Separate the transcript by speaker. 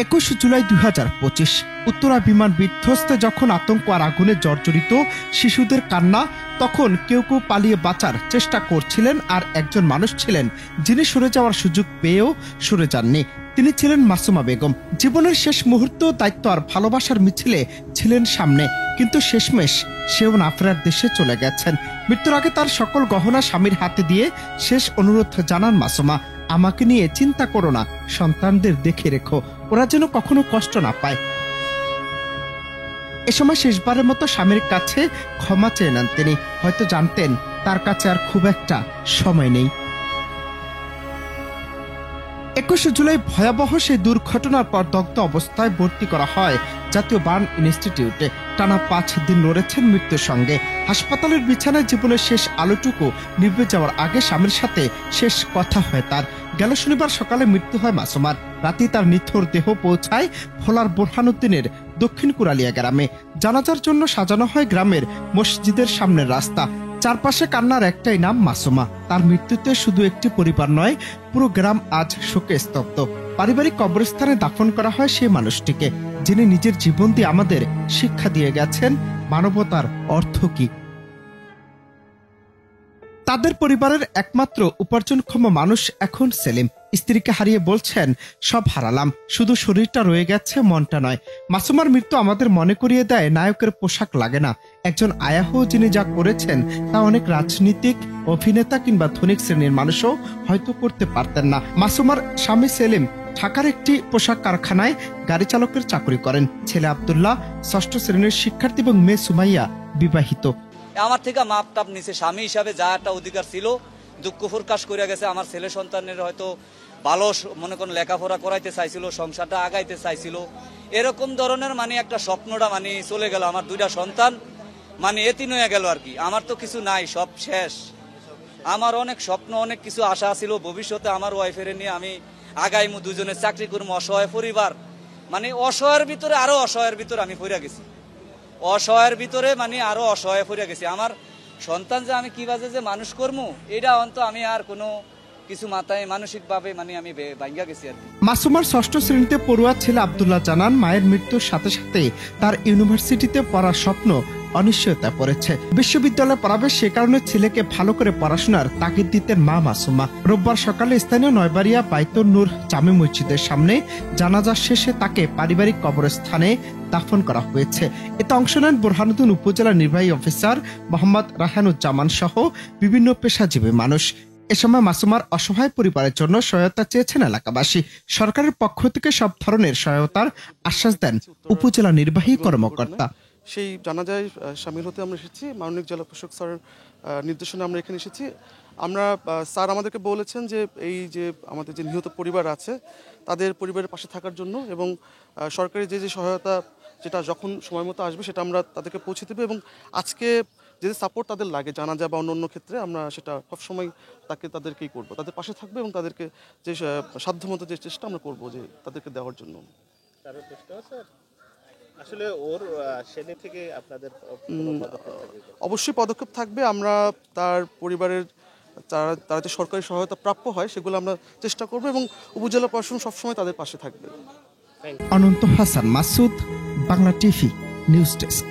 Speaker 1: 21 জুলাই 2025 উত্তরা বিমান বিধ্বস্তে যখন আতঙ্ক আর আগুনে জর্জরিত শিশুদের কান্না, তখন কেউ কেউ পালিয়ে বাঁচার চেষ্টা করছিলেন, আর একজন মানুষ ছিলেন যিনি সরে যাওয়ার সুযোগ পেয়েও সরে যাননি। তিনি ছিলেন মাসুমা বেগম। জীবনের শেষ মুহূর্ত, দায়িত্ব আর ভালোবাসার মিছিলে ছিলেন সামনে, কিন্তু শেষমেশ সেও না ফেরার দেশে চলে গেছেন। মৃত্যুর আগে তার সকল গহনা স্বামীর হাতে দিয়ে শেষ অনুরোধ জানান মাসুমা, আমাকে নিয়ে চিন্তা করো না, সন্তানদের দেখে রেখো, ওরা যেন কখনো কষ্ট না পায়। এ সময় শেষবারের মতো স্বামীর কাছে ক্ষমা চেয়ে নেন তিনি। হয়তো জানতেন তার কাছে আর খুব একটা সময় নেই। 21 জুলাই ভয়াবহ সেই দুর্ঘটনার পর দগ্ধ অবস্থায় ভর্তি করা হয় জাতীয় বার্ন ইনস্টিটিউটে। টানা 5 দিন লড়েছেন মৃত্যুর সঙ্গে। হাসপাতালের বিছানায় জীবনের শেষ আলোটুকু নিভে যাওয়ার আগে স্বামীর সাথে শেষ কথা হয় তার। গেল শনিবার সকালে মৃত্যু হয় মাসুমার। রাতে তার নিথর দেহ পৌঁছায় ভোলার বোরহানুদ্দিনের দক্ষিণ কুরালিয়া গ্রামে। জানাজার জন্য সাজানো হয় গ্রামের মসজিদের সামনের রাস্তা। চারপাশে কান্নার একটাই নাম, মাসুমা। তার মৃত্যুতে শুধু একটি পরিবার নয়, পুরো গ্রাম আজ শোকে স্তব্ধ। পারিবারিক কবরস্থানে দাফন করা হয় সেই মানুষটিকে, যিনি নিজের জীবন দিয়ে আমাদের শিক্ষা দিয়ে গেছেন মানবতার অর্থ কি। তাদের পরিবারের একমাত্র উপার্জনক্ষম মানুষ এখন সেলিম। স্ত্রীকে হারিয়ে বলছেন, সব হারালাম, শুধু শরীরটা রয়ে গেছে, মনটা নয়। মাসুমার মৃত্যু আমাদের মনে করিয়ে দেয়, নায়কের পোশাক লাগে না। একজন আয়াহ যিনি যা করেছেন তা অনেক রাজনীতিক, অভিনেতা কিংবা ধনিক শ্রেণীর মানুষও হয়তো করতে পারতেন না। মাসুমার স্বামী সেলিম ঢাকার একটি পোশাক কারখানায় গাড়ি চালকের চাকরি করেন। ছেলে আব্দুল্লাহ 6ষ্ঠ শ্রেণীর শিক্ষার্থী এবং মেয়ে সুমাইয়া বিবাহিত।
Speaker 2: আমার থেকে মাপ টাপ নিছে, স্বামী হিসাবে যা একটা অধিকার ছিল দুঃখ প্রকাশ করে গেছে। আমার ছেলে সন্তানের হয়তো ভালো মনে করেন লেখাপড়া করাইতে চাইছিল, সংসারটা আগাইতে চাইছিল, এরকম ধরনের একটা স্বপ্নটা চলে গেল। আমার 2টা সন্তান এতিম হয়ে গেল আর কি। আমার তো কিছু নাই, সব শেষ। আমার অনেক স্বপ্ন, অনেক কিছু আশা ছিল, ভবিষ্যতে আমার ওয়াইফের নিয়ে আমি আগাইমু, দুজনে চাকরি করবো। অসহায় পরিবার, অসহায়ের ভিতরে আরো অসহায়ের ভিতরে আমি পড়ে গেছি, অসহায়ের ভিতরে আরো অসহায় পড়ে গেছি। আমার সন্তান যে আমি কিভাবে যে মানুষ করবো, এটা অন্ত আমি আর কোনো কিছু মাথায় মানসিক ভাবে আমি ভাঙ্গা গেছি আর কি।
Speaker 1: মাসুমার 6ষ্ঠ শ্রেণীতে পড়ুয়া ছেলে আব্দুল্লাহ জানান, মায়ের মৃত্যুর সাথে সাথে তার ইউনিভার্সিটিতে পড়ার স্বপ্ন অনিশ্চয়তা পড়েছে। বিশ্ববিদ্যালয়ে পড়াবে, সে কারণে ছেলেকে ভালো করে পড়াশোনার তাগিদ দিতেন মা মাসুমা। রোববার সকালে স্থানীয় নয়বাড়িয়া বাইতুন নূর জামে মসজিদের সামনে জানাজা শেষে তাকে পারিবারিক কবরস্থানে দাফন করা হয়েছে। এতে অংশ নেন বোরহানুদ্দিন উপজেলা নির্বাহী অফিসার মোহাম্মদ রায়হানুজ্জামান সহ বিভিন্ন পেশাজীবী মানুষ। এ সময় মাসুমার অসহায় পরিবারের জন্য সহায়তা চেয়েছেন এলাকাবাসী। সরকারের পক্ষ থেকে সব ধরনের সহায়তার আশ্বাস দেন উপজেলা নির্বাহী কর্মকর্তা।
Speaker 3: সেই জানাজায় সামিল হতে আমরা এসেছি, মাননীয় জেলা প্রশাসক স্যারের নির্দেশনে আমরা এখানে এসেছি। আমরা স্যার আমাদেরকে বলেছেন যে এই যে আমাদের যে নিহত পরিবার আছে তাদের পরিবারের পাশে থাকার জন্য, এবং সরকারি যে সহায়তা যেটা যখন সময় মতো আসবে সেটা আমরা তাদেরকে পৌঁছে দেবো, এবং আজকে যে সাপোর্ট তাদের লাগে জানাজা বা অন্য ক্ষেত্রে আমরা সেটা সবসময় তাদেরকেই করবো, তাদের পাশে থাকবে, এবং তাদেরকে যে সাধ্যমতো যে চেষ্টা আমরা করবো যে তাদেরকে দেওয়ার জন্য।
Speaker 4: আসলে ওর ছেলে থেকে আপনাদের
Speaker 3: অবশ্যই পদক্ষেপ থাকবে। আমরা তার পরিবারের তারা যে সরকারি সহায়তা প্রাপ্য হয় সেগুলো আমরা চেষ্টা করব, এবং উপজেলা প্রশাসন সবসময় তাদের পাশে থাকবে।
Speaker 1: Ananta Hasan Masud, Bangla TV news desk.